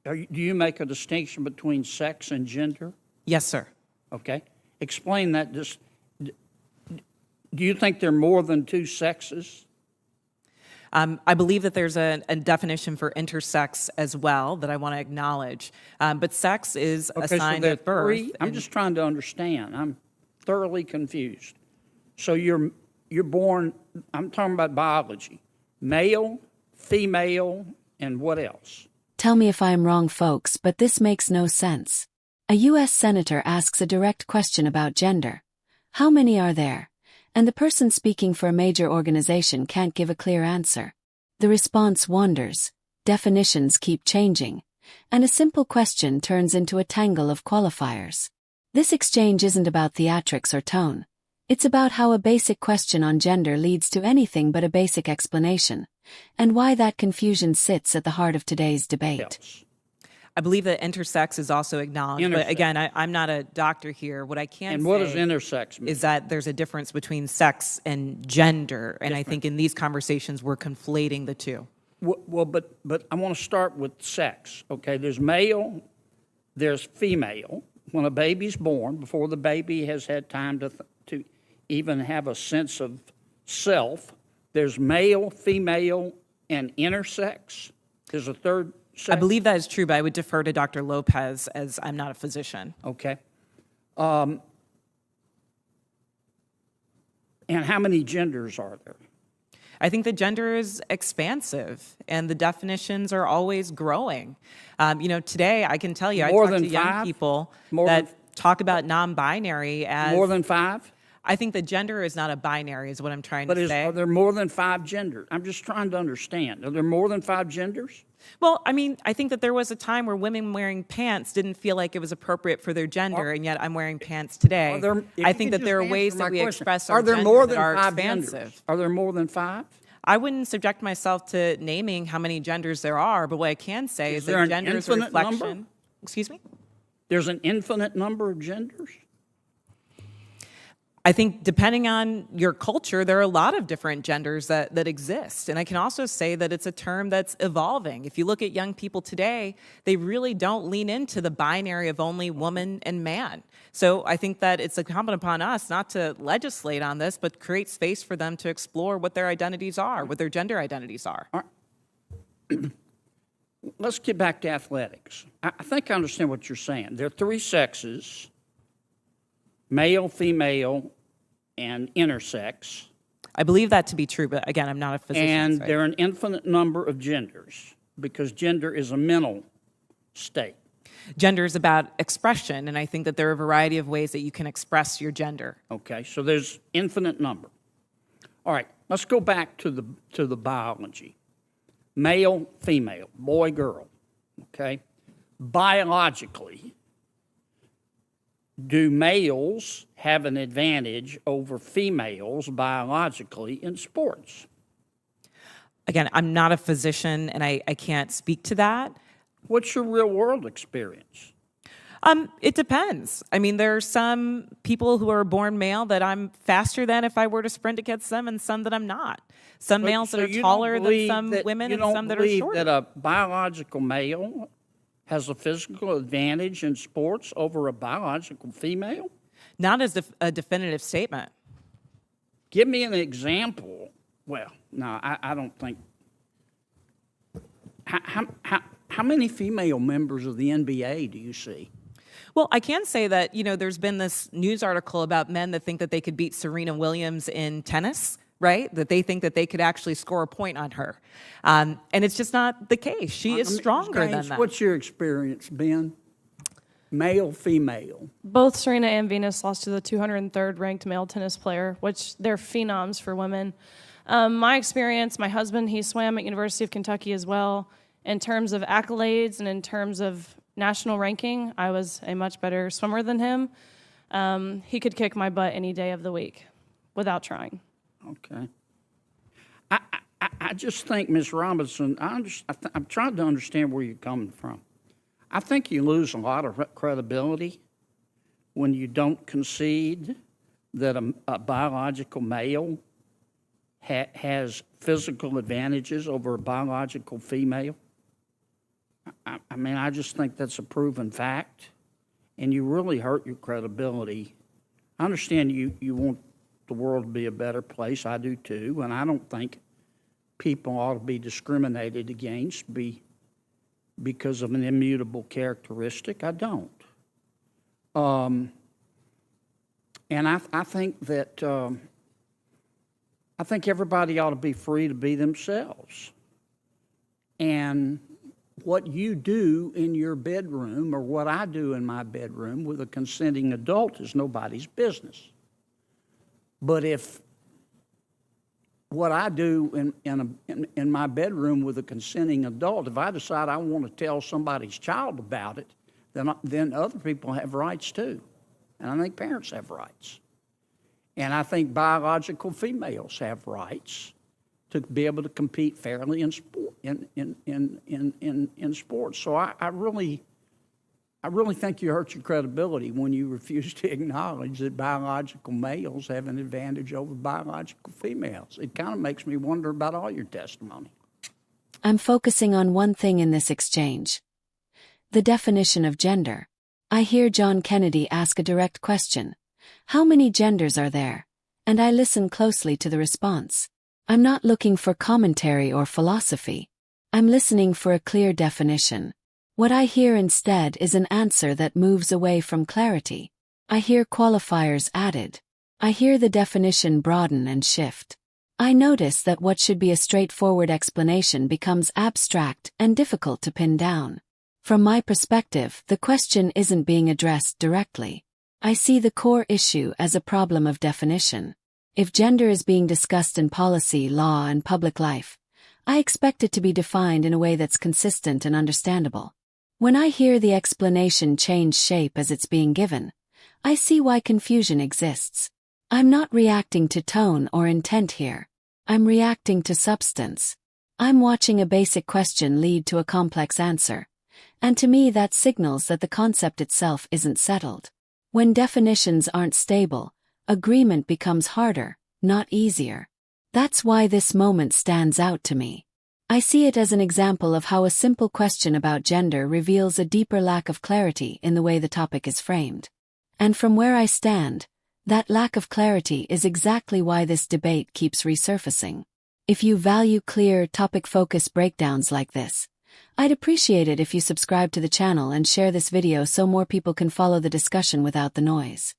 Do you make a distinction between sex and gender? Yes, sir. Okay. Explain that. Do you think there are more than two sexes? I believe that there's a definition for intersex as well that I want to acknowledge. But sex is assigned at birth. I'm just trying to understand. I'm thoroughly confused. So you're born, I'm talking about biology, male, female, and what else? Tell me if I'm wrong, folks, but this makes no sense. A U.S. senator asks a direct question about gender. How many are there? And the person speaking for a major organization can't give a clear answer. The response wanders, definitions keep changing, and a simple question turns into a tangle of qualifiers. This exchange isn't about theatrics or tone. It's about how a basic question on gender leads to anything but a basic explanation, and why that confusion sits at the heart of today's debate. Else. I believe that intersex is also acknowledged, but again, I'm not a doctor here. What I can And say what does intersex mean? is that there's a difference between sex and gender, and I think in these conversations we're conflating the two. Well, but I want to start with sex, okay? There's male, there's female. When a baby's born, before the baby has had time to even have a sense of self, there's male, female, and intersex. There's a third sex. I believe that is true, but I would defer to Dr. Lopez as I'm not a physician. Okay. And how many genders are there? I think the gender is expansive, and the definitions are always growing. Today I can tell you, I talk to young people that talk about non-binary as... More than 5? I think the gender is not a binary, is what I'm trying to say. Are there more than 5 genders? I'm just trying to understand. Are there more than 5 genders? Well, I mean, I think that there was a time where women wearing pants didn't feel like it was appropriate for their gender, and yet I'm wearing pants today. I think that there are ways that we express our gender that are expansive. Are there more than 5? I wouldn't subject myself to naming how many genders there are, but what I can say is that gender is a reflection. Number? Excuse me? There's an infinite number of genders? I think depending on your culture, there are a lot of different genders that exist. And I can also say that it's a term that's evolving. If you look at young people today, they really don't lean into the binary of only woman and man. So I think that it's incumbent upon us not to legislate on this, but create space for them to explore what their identities are, what their gender identities are. All right. Let's get back to athletics. I think I understand what you're saying. There are 3 sexes. Male, female, and intersex. I believe that to be true, but again, I'm not a physician. And there are an infinite number of genders, because gender is a mental state. Gender is about expression, and I think that there are a variety of ways that you can express your gender. Okay, so there's infinite number. All right, let's go back to the biology. Male, female, boy, girl, okay? Biologically, do males have an advantage over females biologically in sports? Again, I'm not a physician, and I can't speak to that. What's your real-world experience? It depends. I mean, there are some people who are born male that I'm faster than if I were to sprint against them, and some that I'm not. Some males that are taller than some women, and some that are shorter. You don't believe that a biological male has a physical advantage in sports over a biological female? Not as a definitive statement. Give me an example. Well, no, I don't think. How many female members of the NBA do you see? Well, I can say that, there's been this news article about men that think that they could beat Serena Williams in tennis, right? That they think that they could actually score a point on her. And it's just not the case. She is stronger than that. What's your experience, Ben? Male, female? Both Serena and Venus lost to the 203rd ranked male tennis player, which they're phenoms for women. My experience, my husband, he swam at University of Kentucky as well. In terms of accolades and in terms of national ranking, I was a much better swimmer than him. He could kick my butt any day of the week without trying. Okay. I just think, Ms. Robinson, I'm trying to understand where you're coming from. I think you lose a lot of credibility when you don't concede that a biological male has physical advantages over a biological female. I mean, I just think that's a proven fact, and you really hurt your credibility. I understand you want the world to be a better place. I do too, and I don't think people ought to be discriminated against because of an immutable characteristic. I don't. And I think that I think everybody ought to be free to be themselves. And what you do in your bedroom or what I do in my bedroom with a consenting adult is nobody's business. But if what I do in my bedroom with a consenting adult, if I decide I want to tell somebody's child about it, then other people have rights too. And I think parents have rights. And I think biological females have rights to be able to compete fairly in sport, in sports. So I really think you hurt your credibility when you refuse to acknowledge that biological males have an advantage over biological females. It kind of makes me wonder about all your testimony. I'm focusing on one thing in this exchange. The definition of gender. I hear John Kennedy ask a direct question. How many genders are there? And I listen closely to the response. I'm not looking for commentary or philosophy. I'm listening for a clear definition. What I hear instead is an answer that moves away from clarity. I hear qualifiers added. I hear the definition broaden and shift. I notice that what should be a straightforward explanation becomes abstract and difficult to pin down. From my perspective, the question isn't being addressed directly. I see the core issue as a problem of definition. If gender is being discussed in policy, law, and public life, I expect it to be defined in a way that's consistent and understandable. When I hear the explanation change shape as it's being given, I see why confusion exists. I'm not reacting to tone or intent here. I'm reacting to substance. I'm watching a basic question lead to a complex answer. And to me that signals that the concept itself isn't settled. When definitions aren't stable, agreement becomes harder, not easier. That's why this moment stands out to me. I see it as an example of how a simple question about gender reveals a deeper lack of clarity in the way the topic is framed. And from where I stand, that lack of clarity is exactly why this debate keeps resurfacing. If you value clear, topic-focused breakdowns like this, I'd appreciate it if you subscribe to the channel and share this video so more people can follow the discussion without the noise.